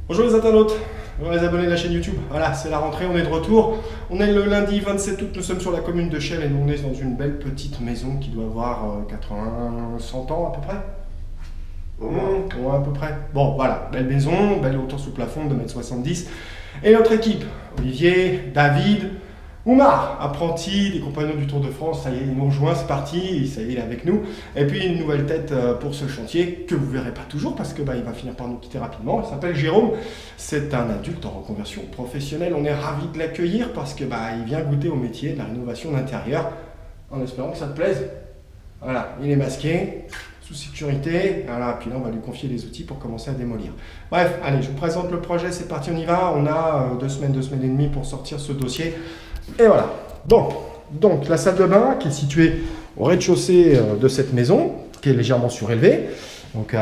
Bonjour les internautes, bonjour les abonnés de la chaîne YouTube. Voilà, c'est la rentrée, on est de retour. On est le lundi 27 août, nous sommes sur la commune de Chelles et nous on est dans une belle petite maison qui doit avoir 80, 100 ans à peu près. Ouais, à peu près. Bon, voilà, belle maison, belle hauteur sous plafond, 2,70 m. Et notre équipe, Olivier, David, Oumar, apprenti des compagnons du Tour de France, ça y est, il nous rejoint, c'est parti, ça y est, il est avec nous. Et puis une nouvelle tête pour ce chantier que vous verrez pas toujours parce que il va finir par nous quitter rapidement. Il s'appelle Jérôme, c'est un adulte en reconversion professionnelle. On est ravis de l'accueillir parce que il vient goûter au métier de la rénovation d'intérieur en espérant que ça te plaise. Voilà, il est masqué, sous sécurité, voilà, puis là on va lui confier les outils pour commencer à démolir. Bref, allez, je vous présente le projet, c'est parti, on y va. On a 2 semaines et demie pour sortir ce dossier. Et voilà. Bon, donc la salle de bain qui est située au rez-de-chaussée de cette maison, qui est légèrement surélevée. Donc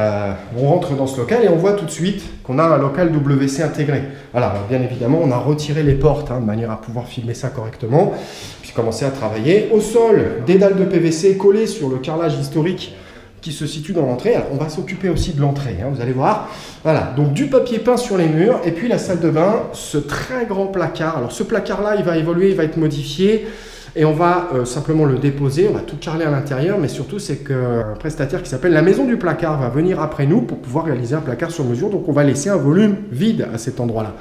on rentre dans ce local et on voit tout de suite qu'on a un local WC intégré. Voilà, alors, bien évidemment, on a retiré les portes de manière à pouvoir filmer ça correctement, puis commencer à travailler. Au sol, des dalles de PVC collées sur le carrelage historique qui se situe dans l'entrée. Alors on va s'occuper aussi de l'entrée, vous allez voir. Voilà, donc du papier peint sur les murs, et puis la salle de bain, ce très grand placard. Alors ce placard-là, il va évoluer, il va être modifié, et on va simplement le déposer, on va tout carreler à l'intérieur, mais surtout c'est qu'un prestataire qui s'appelle la Maison du Placard va venir après nous pour pouvoir réaliser un placard sur mesure, donc on va laisser un volume vide à cet endroit-là.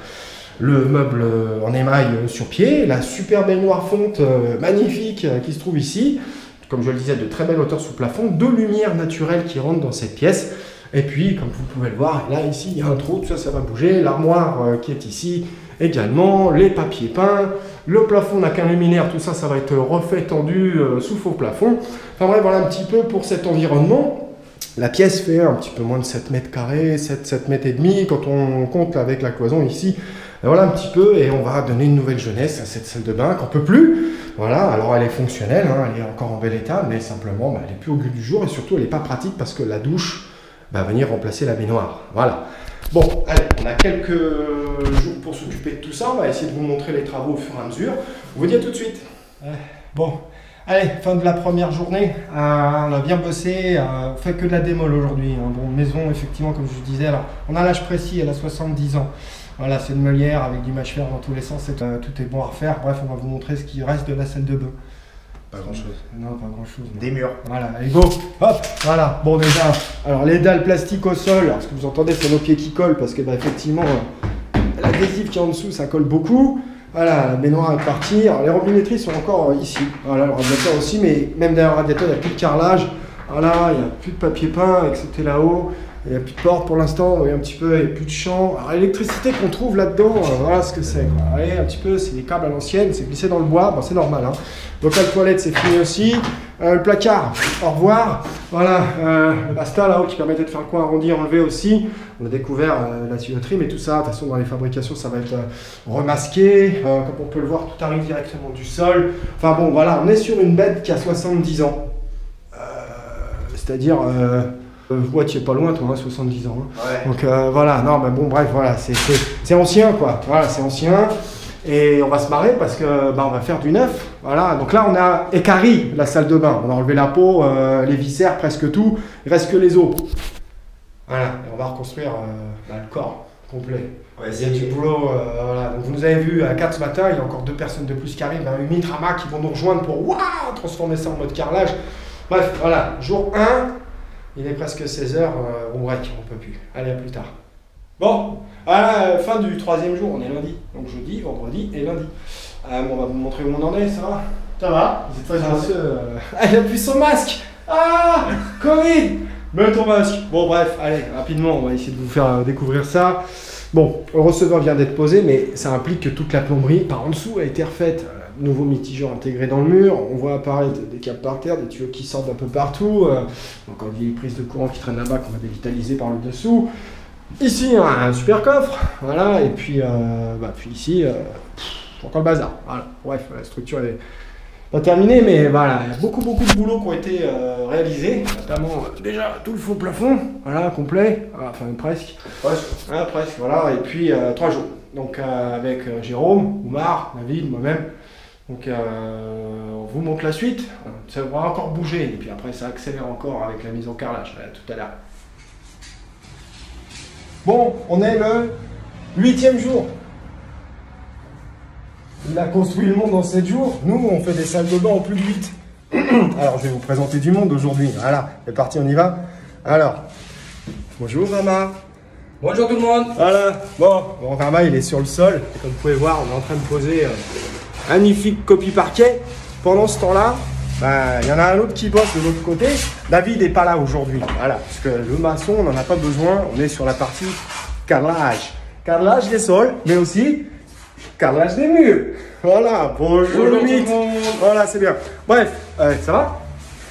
Le meuble en émail sur pied, la super baignoire fonte magnifique qui se trouve ici, comme je le disais, de très belle hauteur sous plafond, de lumière naturelle qui rentre dans cette pièce. Et puis, comme vous pouvez le voir, là, ici, il y a un trou, tout ça, ça va bouger. L'armoire qui est ici également, les papiers peints, le plafond n'a qu'un luminaire, tout ça, ça va être refait, tendu sous faux plafond. Enfin bref, voilà un petit peu pour cet environnement. La pièce fait un petit peu moins de 7 mètres carrés, 7 mètres et demi, quand on compte avec la cloison ici. Et voilà un petit peu, et on va donner une nouvelle jeunesse à cette salle de bain qu'on peut plus. Voilà, alors elle est fonctionnelle, elle est encore en bel état, mais simplement elle n'est plus au goût du jour, et surtout elle n'est pas pratique parce que la douche va venir remplacer la baignoire. Voilà. Bon, allez, on a quelques jours pour s'occuper de tout ça, on va essayer de vous montrer les travaux au fur et à mesure. On vous dit à tout de suite. Bon, allez, fin de la première journée, on a bien bossé, on fait que de la démol aujourd'hui. Bon, maison, effectivement, comme je vous disais, alors, on a l'âge précis, elle a 70 ans. Voilà, c'est une meulière avec du mâche-fer dans tous les sens, tout est bon à refaire. Bref, on va vous montrer ce qui reste de la salle de bain. Pas grand chose. Non, pas grand chose. Des murs. Voilà, allez go. Hop, voilà. Bon déjà, alors les dalles plastiques au sol, alors ce que vous entendez c'est nos pieds qui collent parce que effectivement, l'adhésif qui est en dessous ça colle beaucoup. Voilà, la baignoire est partie. Alors les robinetteries sont encore ici. Voilà, le radiateur aussi, mais même derrière le radiateur, il n'y a plus de carrelage. Voilà, il n'y a plus de papier peint, etc. là-haut. Il n'y a plus de porte pour l'instant, vous voyez un petit peu, il n'y a plus de champ. Alors l'électricité qu'on trouve là-dedans, voilà ce que c'est. Vous voyez un petit peu, c'est des câbles à l'ancienne, c'est glissé dans le bois, bon, c'est normal. Local toilette, c'est fini aussi. Le placard, au revoir. Voilà, le basta là-haut qui permettait de faire le coin arrondi, enlevé aussi. On a découvert la tuyauterie, mais tout ça, de toute façon, dans les fabrications, ça va être remasqué. Comme on peut le voir, tout arrive directement du sol. Enfin bon, voilà, on est sur une bête qui a 70 ans. C'est-à-dire... ouais, tu es pas loin, toi, 70 ans. Ouais. Donc voilà, non, mais bon, bref, voilà, c'est ancien, quoi. Voilà, c'est ancien. Et on va se marrer parce que on va faire du neuf. Voilà, donc là, on a équarri la salle de bain. On a enlevé la peau, les viscères, presque tout. Il reste que les os. Voilà, et on va reconstruire le corps complet. Ouais, il y a du boulot. Voilà. Donc vous nous avez vu à 4 ce matin, il y a encore 2 personnes de plus qui arrivent, Umi, Trama, qui vont nous rejoindre pour transformer ça en mode carrelage. Bref, voilà, jour 1. Il est presque 16h, on break, on peut plus. Allez, à plus tard. Bon, à la fin du 3e jour, on est lundi. Donc jeudi, vendredi et lundi. On va vous montrer où on en est, ça va? Ça va? Vous êtes très chanceux. Il a plus son masque. Ah, Covid. Mets ton masque. Bon, bref, allez, rapidement, on va essayer de vous faire découvrir ça. Bon, le receveur vient d'être posé, mais ça implique que toute la plomberie par en dessous a été refaite. Nouveau mitigeur intégré dans le mur, on voit apparaître des câbles par terre, des tuyaux qui sortent un peu partout, encore des prises de courant qui traînent là-bas qu'on va dévitaliser par le dessous. Ici, on a un super coffre, voilà, et puis, puis ici, encore le bazar. Voilà. Bref, la structure est pas terminée, mais voilà, il y a beaucoup de boulot qui ont été réalisés, notamment déjà tout le faux plafond, voilà, complet, enfin presque. Presque, voilà, et puis 3 jours. Donc avec Jérôme, Oumar, David, moi-même. Donc on vous montre la suite, ça va encore bouger, et puis après ça accélère encore avec la mise en carrelage, tout à l'heure. Bon, on est le 8e jour. Il a construit le monde en 7 jours. Nous, on fait des salles de bain en plus de 8. Alors, je vais vous présenter du monde aujourd'hui. Voilà, c'est parti, on y va. Alors, bonjour Rama. Bonjour tout le monde. Voilà, bon, Rama, il est sur le sol. Et comme vous pouvez voir, on est en train de poser un magnifique copie parquet. Pendant ce temps-là, il y en a un autre qui bosse de l'autre côté. David n'est pas là aujourd'hui. Voilà, parce que le maçon, on n'en a pas besoin. On est sur la partie carrelage. Carrelage des sols, mais aussi carrelage des murs. Voilà, bonjour le mythe. Voilà, c'est bien. Bref, ça va?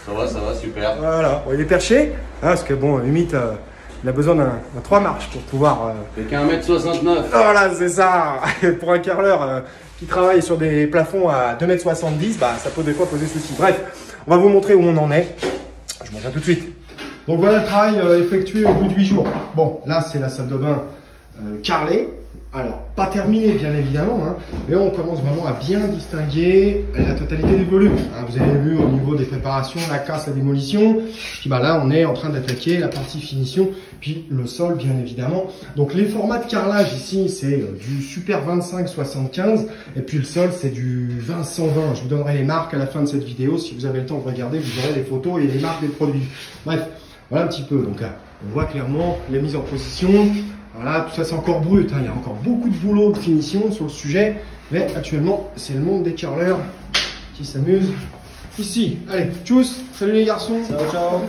Ça va, super. Voilà, bon, il est perché. Hein, parce que bon, le mythe, il a besoin d'un 3 marches pour pouvoir. Fait qu'un 1m69. Voilà, c'est ça. Pour un carreleur qui travaille sur des plafonds à 2,70 m, ça peut des fois poser souci. Bref, on va vous montrer où on en est. Je m'en viens tout de suite. Donc voilà le travail effectué au bout de 8 jours. Bon, là c'est la salle de bain carrelée. Alors, pas terminée bien évidemment, hein, mais on commence vraiment à bien distinguer la totalité des volumes. Hein, vous avez vu au niveau des préparations, la casse, la démolition. Puis là, on est en train d'attaquer la partie finition, puis le sol bien évidemment. Donc les formats de carrelage ici, c'est du Super 25-75, et puis le sol, c'est du 20-120. Je vous donnerai les marques à la fin de cette vidéo. Si vous avez le temps de regarder, vous aurez les photos et les marques des produits. Bref, voilà un petit peu. Donc là, on voit clairement les mises en position. Voilà, tout ça c'est encore brut, hein. Il y a encore beaucoup de boulot de finition sur le sujet, mais actuellement c'est le monde des carreleurs qui s'amuse ici. Allez, tchuss, salut les garçons, ciao.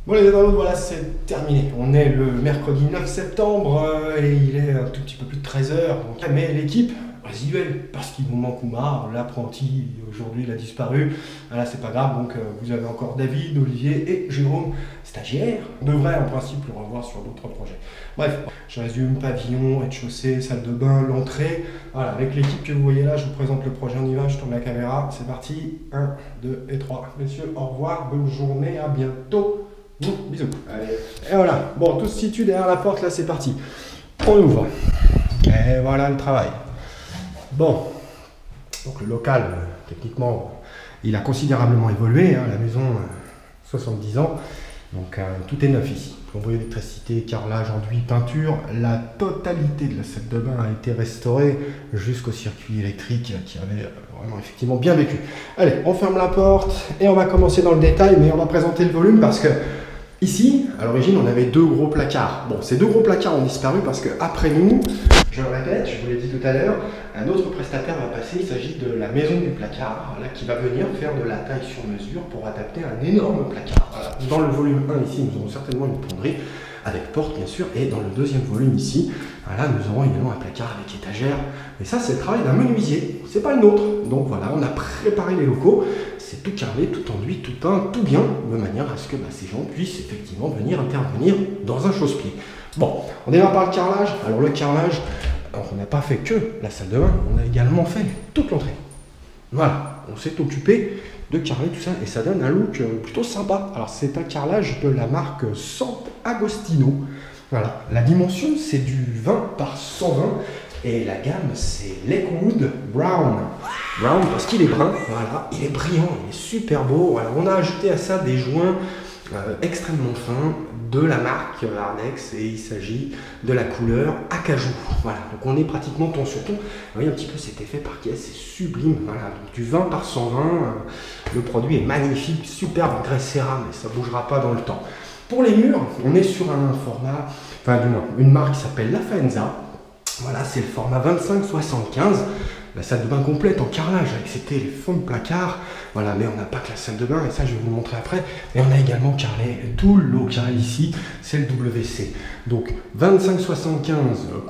Bon les internautes, voilà, c'est terminé. On est le mercredi 9 septembre et il est un tout petit peu plus de 13 h. Mais l'équipe résiduelle, parce qu'il nous manque Oumar, l'apprenti, aujourd'hui il a disparu. Voilà, c'est pas grave, donc vous avez encore David, Olivier et Jérôme, stagiaire. On devrait en principe le revoir sur d'autres projets. Bref, je résume: pavillon, rez-de-chaussée, salle de bain, l'entrée. Voilà, avec l'équipe que vous voyez là, je vous présente le projet. On y va, je tourne la caméra, c'est parti. 1, 2 et 3. Messieurs, au revoir, bonne journée, à bientôt. Bisous. Allez. Et voilà, bon, tout se situe derrière la porte, là c'est parti. On ouvre. Et voilà le travail. Bon, donc le local, techniquement, il a considérablement évolué, hein, la maison, 70 ans, donc tout est neuf ici. Plomberie, électricité, carrelage, enduit, peinture, la totalité de la salle de bain a été restaurée jusqu'au circuit électrique qui avait vraiment effectivement bien vécu. Allez, on ferme la porte et on va commencer dans le détail, mais on va présenter le volume parce que ici, à l'origine, on avait 2 gros placards. Bon, ces 2 gros placards ont disparu parce que après nous, je le répète, je vous l'ai dit tout à l'heure, un autre prestataire va passer. Il s'agit de la maison du placard, là, qui va venir faire de la taille sur mesure pour adapter un énorme placard. Voilà. Dans le volume 1 ici, nous aurons certainement une plomberie avec porte bien sûr, et dans le deuxième volume ici, voilà, nous aurons également un placard avec étagère. Et ça, c'est le travail d'un menuisier, c'est pas le nôtre. Donc voilà, on a préparé les locaux, c'est tout carrelé, tout enduit, tout peint, tout bien, de manière à ce que ces gens puissent effectivement venir intervenir dans un chausse-pied. Bon, on démarre par le carrelage. Alors le carrelage, on n'a pas fait que la salle de bain, on a également fait toute l'entrée. Voilà, on s'est occupé de carreler tout ça et ça donne un look plutôt sympa. Alors c'est un carrelage de la marque Sant'Agostino. Voilà, la dimension c'est du 20 par 120 et la gamme c'est Lakewood Brown. Brown parce qu'il est brun, voilà, il est brillant, il est super beau. Voilà, on a ajouté à ça des joints extrêmement fins de la marque Arnex et il s'agit de la couleur acajou. Voilà, donc on est pratiquement ton sur ton. Vous voyez un petit peu cet effet parquet, c'est sublime. Voilà, donc du 20 par 120, le produit est magnifique, superbe, grès cérame et ça ne bougera pas dans le temps. Pour les murs, on est sur un format, enfin du moins, une marque qui s'appelle La Faenza. Voilà, c'est le format 25-75. La salle de bain complète en carrelage, excepté les fonds de placard. Voilà, mais on n'a pas que la salle de bain, et ça je vais vous le montrer après. Et on a également carrelé tout le local ici, c'est le WC. Donc 25-75,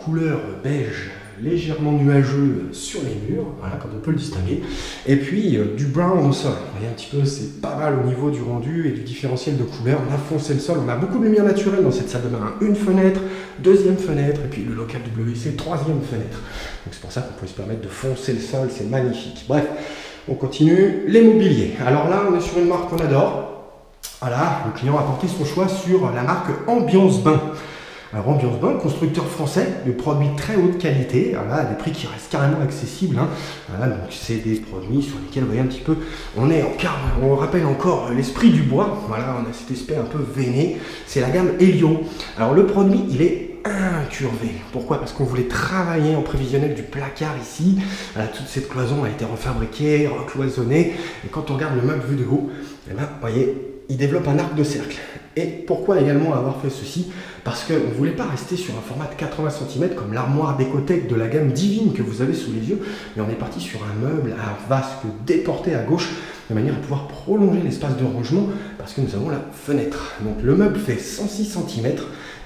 couleur beige, légèrement nuageux sur les murs, voilà, comme on peut le distinguer. Et puis du brown au sol. Vous voyez un petit peu, c'est pas mal au niveau du rendu et du différentiel de couleur. On a foncé le sol, on a beaucoup de lumière naturelle dans cette salle de bain. Une fenêtre, deuxième fenêtre, et puis le local WC, troisième fenêtre. Donc c'est pour ça qu'on peut se permettre de foncer le sol, c'est magnifique. Bref, on continue. Les mobiliers. Alors là, on est sur une marque qu'on adore. Voilà, le client a porté son choix sur la marque Ambiance Bain. Alors Ambiance Bain, constructeur français, de produits très haute qualité, voilà, à des prix qui restent carrément accessibles. Hein. Voilà, donc c'est des produits sur lesquels, vous voyez un petit peu, on rappelle encore l'esprit du bois. Voilà, on a cet aspect un peu veiné. C'est la gamme Helio. Alors le produit, il est incurvé. Pourquoi? Parce qu'on voulait travailler en prévisionnel du placard ici. Toute cette cloison a été refabriquée, recloisonnée. Et quand on regarde le meuble vu de haut, eh ben, vous voyez, il développe un arc de cercle. Et pourquoi également avoir fait ceci? Parce qu'on ne voulait pas rester sur un format de 80 cm comme l'armoire Décotec de la gamme Divine que vous avez sous les yeux, mais on est parti sur un meuble à vasque déporté à gauche, de manière à pouvoir prolonger l'espace de rangement, parce que nous avons la fenêtre. Donc le meuble fait 106 cm,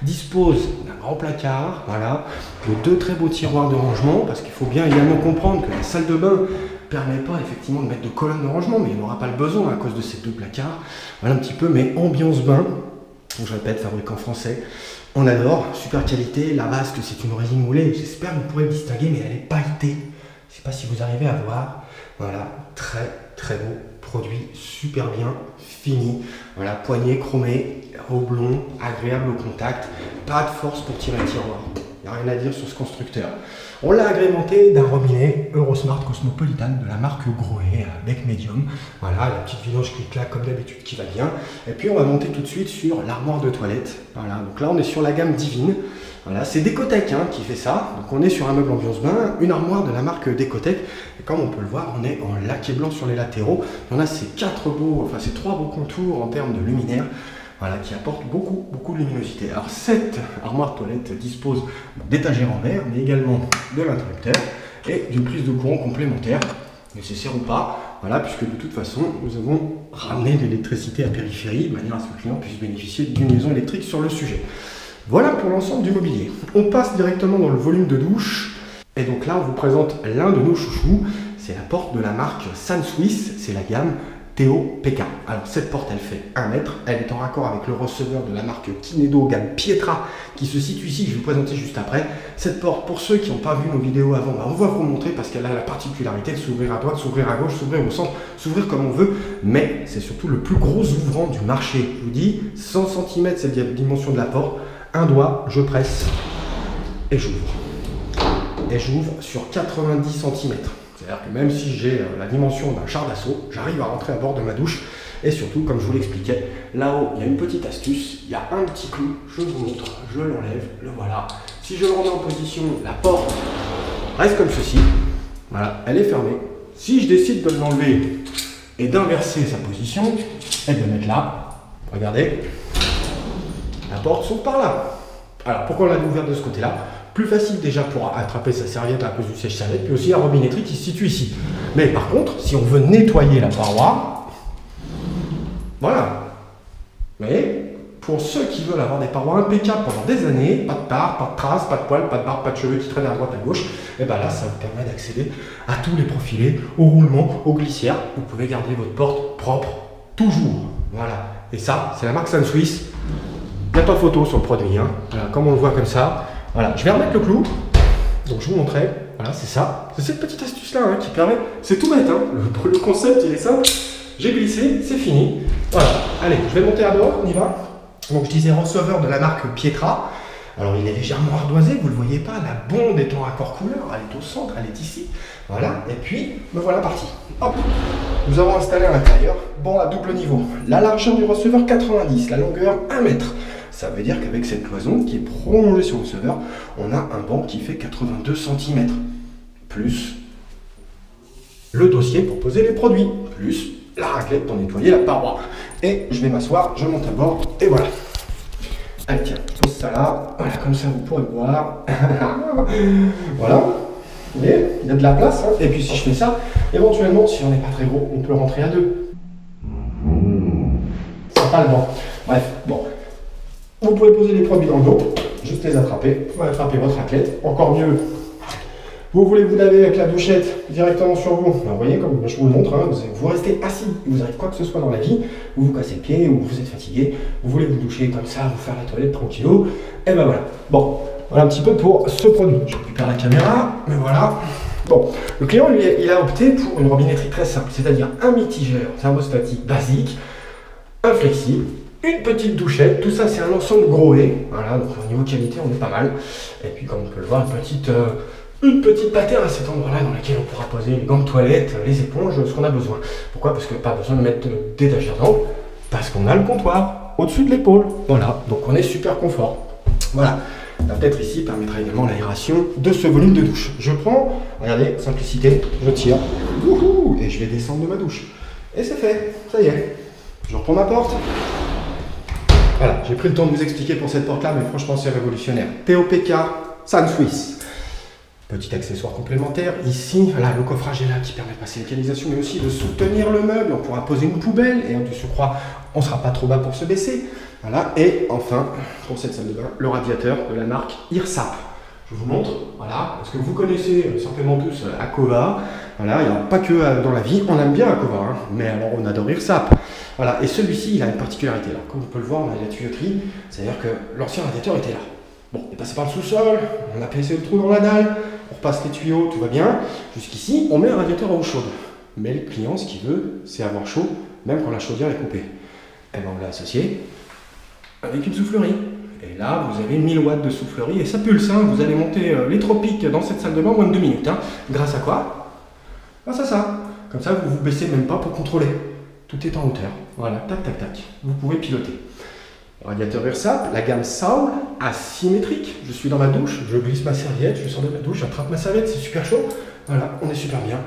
dispose d'un grand placard, voilà, de 2 très beaux tiroirs de rangement, parce qu'il faut bien également comprendre que la salle de bain permet pas effectivement de mettre de colonnes de rangement, mais il n'aura pas le besoin à cause de ces 2 placards. Voilà un petit peu, mais ambiance bain, je répète, fabriquant français. On adore, super qualité, la vasque c'est une résine moulée, j'espère que vous pourrez le distinguer, mais elle est pailletée. Je ne sais pas si vous arrivez à voir. Voilà, très très beau produit, super bien fini. Voilà, poignée chromée, oblong, agréable au contact, pas de force pour tirer le tiroir. Il n'y a rien à dire sur ce constructeur. On l'a agrémenté d'un robinet Eurosmart Cosmopolitan de la marque Grohe à bec médium. Voilà, la petite vidange qui claque comme d'habitude qui va bien. Et puis on va monter tout de suite sur l'armoire de toilette. Voilà, donc là on est sur la gamme Divine. Voilà, c'est Décotec qui fait ça. Donc on est sur un meuble ambiance bain, une armoire de la marque Décotec. Et comme on peut le voir, on est en laqué blanc sur les latéraux. On a ces 3 beaux contours en termes de luminaire. Voilà, qui apporte beaucoup de luminosité. Alors cette armoire toilette dispose d'étagères en verre, mais également de l'interrupteur et d'une prise de courant complémentaire, nécessaire ou pas, voilà, puisque de toute façon nous avons ramené l'électricité à périphérie, de manière à ce que le client puisse bénéficier d'une liaison électrique sur le sujet. Voilà pour l'ensemble du mobilier. On passe directement dans le volume de douche, et donc là on vous présente l'un de nos chouchous, c'est la porte de la marque San Swiss, c'est la gamme Théo PK. Alors cette porte elle fait 1 mètre, elle est en raccord avec le receveur de la marque Kinedo gamme Pietra qui se situe ici, je vais vous présenter juste après. Cette porte, pour ceux qui n'ont pas vu nos vidéos avant, on va vous montrer parce qu'elle a la particularité de s'ouvrir à droite, s'ouvrir à gauche, s'ouvrir au centre, s'ouvrir comme on veut, mais c'est surtout le plus gros ouvrant du marché. Je vous dis, 100 cm c'est la dimension de la porte, un doigt, je presse et j'ouvre. Et j'ouvre sur 90 cm. C'est-à-dire que même si j'ai la dimension d'un char d'assaut, j'arrive à rentrer à bord de ma douche. Et surtout, comme je vous l'expliquais, là-haut, il y a une petite astuce, il y a un petit clou, je vous montre, je l'enlève, le voilà. Si je le remets en position, la porte reste comme ceci. Voilà, elle est fermée. Si je décide de l'enlever et d'inverser sa position, et de le mettre là, regardez, la porte s'ouvre par là. Alors, pourquoi on l'a ouverte de ce côté-là? Plus facile déjà pour attraper sa serviette à cause du sèche-serviette, puis aussi la robinetterie qui se situe ici. Mais par contre, si on veut nettoyer la paroi, voilà. Vous voyez, pour ceux qui veulent avoir des parois impeccables pendant des années, pas de part, pas de traces, pas de poils, pas de barbe, pas de cheveux qui traînent à droite à gauche, et bien là, ça vous permet d'accéder à tous les profilés, au roulement, aux glissières. Vous pouvez garder votre porte propre toujours. Voilà. Et ça, c'est la marque San Swiss. Il n'y a pas de photo sur le produit, Voilà, comme on le voit comme ça. Voilà, je vais remettre le clou, donc je vous montrerai, voilà c'est ça, c'est cette petite astuce là qui permet, c'est tout bête, le concept il est simple, j'ai glissé, c'est fini, voilà, allez, je vais monter à bord, on y va. Donc je disais receveur de la marque Pietra, alors il est légèrement ardoisé, vous ne le voyez pas, la bonde est en raccord couleur, elle est au centre, elle est ici, voilà, et puis me voilà parti, hop, nous avons installé à l'intérieur, banc à double niveau, la largeur du receveur 90, la longueur 1 mètre. Ça veut dire qu'avec cette cloison qui est prolongée sur le receveur, on a un banc qui fait 82 cm. Plus le dossier pour poser les produits. Plus la raclette pour nettoyer la paroi. Et je vais m'asseoir, je monte à bord et voilà. Allez tiens, pose ça là. Voilà, comme ça vous pourrez voir. Voilà. Vous voyez, il y a de la place. Et puis si je fais ça, éventuellement, si on n'est pas très gros, on peut rentrer à 2. C'est pas le banc. Bref, bon. Vous pouvez poser les produits dans le dos, juste les attraper, vous attrapez votre raclette, encore mieux. Vous voulez vous laver avec la douchette directement sur vous, vous voyez comme je vous le montre, vous restez assis, il vous arrive quoi que ce soit dans la vie, vous vous cassez le pied ou vous êtes fatigué, vous voulez vous doucher comme ça, vous faire la toilette tranquillou, et ben voilà. Bon, voilà un petit peu pour ce produit. Je récupère la caméra, mais voilà. Bon, le client lui, il a opté pour une robinetterie très simple, c'est-à-dire un mitigeur thermostatique basique, inflexible, une petite douchette, tout ça c'est un ensemble Grohe, voilà, donc au niveau qualité on est pas mal. Et puis comme on peut le voir, une petite patère à cet endroit-là dans laquelle on pourra poser les gants de toilette, les éponges, ce qu'on a besoin. Pourquoi? Parce que pas besoin de mettre d'étagère d'angle, parce qu'on a le comptoir au-dessus de l'épaule. Voilà, donc on est super confort. Voilà. La fenêtre ici permettra également l'aération de ce volume de douche. Je prends, regardez, simplicité, je tire, wouhou, et je vais descendre de ma douche. Et c'est fait, ça y est. Je reprends ma porte. Voilà, j'ai pris le temps de vous expliquer pour cette porte-là, mais franchement, c'est révolutionnaire. TOPK, San Suisse. Petit accessoire complémentaire, ici, voilà, le coffrage est là qui permet de passer l'égalisation, mais aussi de soutenir le meuble. On pourra poser une poubelle et du surcroît, on ne sera pas trop bas pour se baisser. Voilà, et enfin, pour cette salle de bain, le radiateur de la marque IRSAP. Je vous montre, voilà, parce que vous connaissez certainement tous Akova. Voilà, il n'y a pas que dans la vie, on aime bien Akova, hein, mais alors on adore IRSAP. Voilà, et celui-ci, il a une particularité. Alors, comme on peut le voir, on a la tuyauterie, c'est-à-dire que l'ancien radiateur était là. Bon, il est passé par le sous-sol, on a placé le trou dans la dalle, on repasse les tuyaux, tout va bien. Jusqu'ici, on met un radiateur à eau chaude. Mais le client, ce qu'il veut, c'est avoir chaud, même quand la chaudière est coupée. Et bien, on l'a associé avec une soufflerie. Et là, vous avez 1000 watts de soufflerie et ça pulse. Hein. Vous allez monter les tropiques dans cette salle de bain en moins de 2 minutes. Hein. Grâce à quoi? Grâce à ça. Comme ça, vous vous baissez même pas pour contrôler. Tout est en hauteur. Voilà, tac, tac, tac. Vous pouvez piloter. Radiateur IRSAP, la gamme Saul, asymétrique. Je suis dans ma douche, je glisse ma serviette, je sors de ma douche, j'attrape ma serviette, c'est super chaud. Voilà, on est super bien,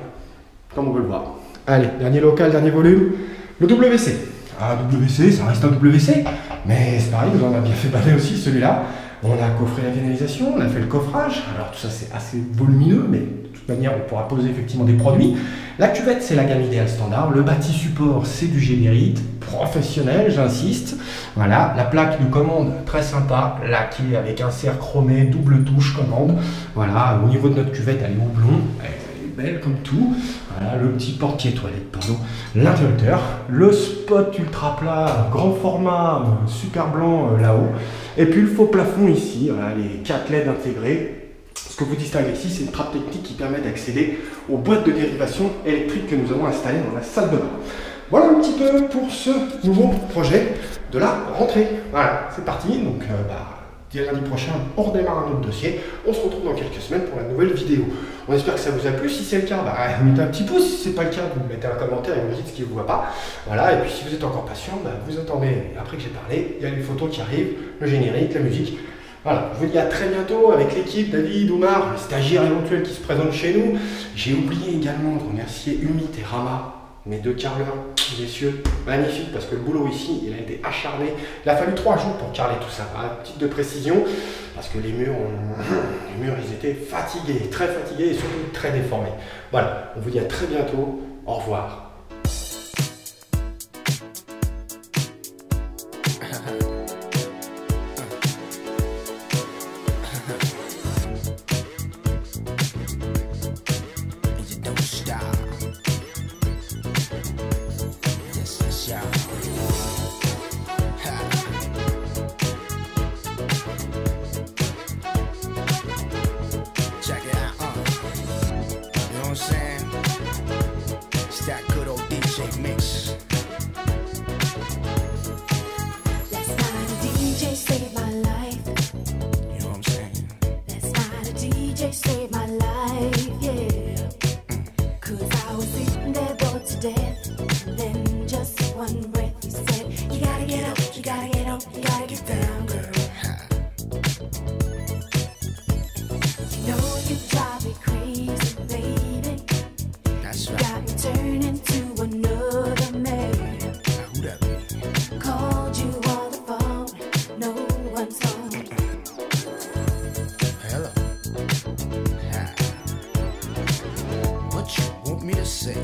comme on veut le voir. Allez, dernier local, dernier volume, le WC. Ah, WC, ça reste un WC, mais c'est pareil, nous en a bien fait baler aussi celui-là. On a coffré la canalisation, on a fait le coffrage. Alors tout ça c'est assez volumineux, mais de toute manière on pourra poser effectivement des produits. La cuvette c'est la gamme idéale standard. Le bâti support c'est du générite, professionnel j'insiste. Voilà, la plaque de commande très sympa, laquée avec un cercle chromé, double touche commande. Voilà, au niveau de notre cuvette elle est houblon, elle est belle comme tout. Voilà, le petit porte-pied toilette, pardon, l'interrupteur, le spot ultra plat, grand format, super blanc là-haut, et puis le faux plafond ici, voilà, les 4 LED intégrés. Ce que vous distinguez ici, c'est une trappe technique qui permet d'accéder aux boîtes de dérivation électrique que nous avons installées dans la salle de bain. Voilà un petit peu pour ce nouveau projet de la rentrée. Voilà, c'est parti, donc dès lundi prochain, on redémarre un autre dossier. On se retrouve dans quelques semaines pour la nouvelle vidéo. On espère que ça vous a plu. Si c'est le cas, mettez un petit pouce. Si ce n'est pas le cas, vous mettez un commentaire et vous me dites ce qui ne vous va pas. Voilà, et puis si vous êtes encore patient, vous attendez. Après que j'ai parlé, il y a les photos qui arrivent, le générique, la musique. Voilà, je vous dis à très bientôt avec l'équipe, David, Oumar, les stagiaires éventuels qui se présentent chez nous. J'ai oublié également de remercier Humit et Rama, mes 2 carreleurs, messieurs, magnifiques, parce que le boulot ici, il a été acharné. Il a fallu 3 jours pour carreler tout ça, voilà, petite de précision, parce que les murs, ils étaient fatigués, très fatigués et surtout très déformés. Voilà, on vous dit à très bientôt, au revoir. Saved my life, yeah. 'Cause I was sitting there bored to death. And then just one breath you said, you gotta get up, you gotta get up, you gotta get down, girl. You know you drive me crazy, baby. That's right. You got me turning to another man. Who that be? Called you on the phone, no one's home. Hello. What you want me to say?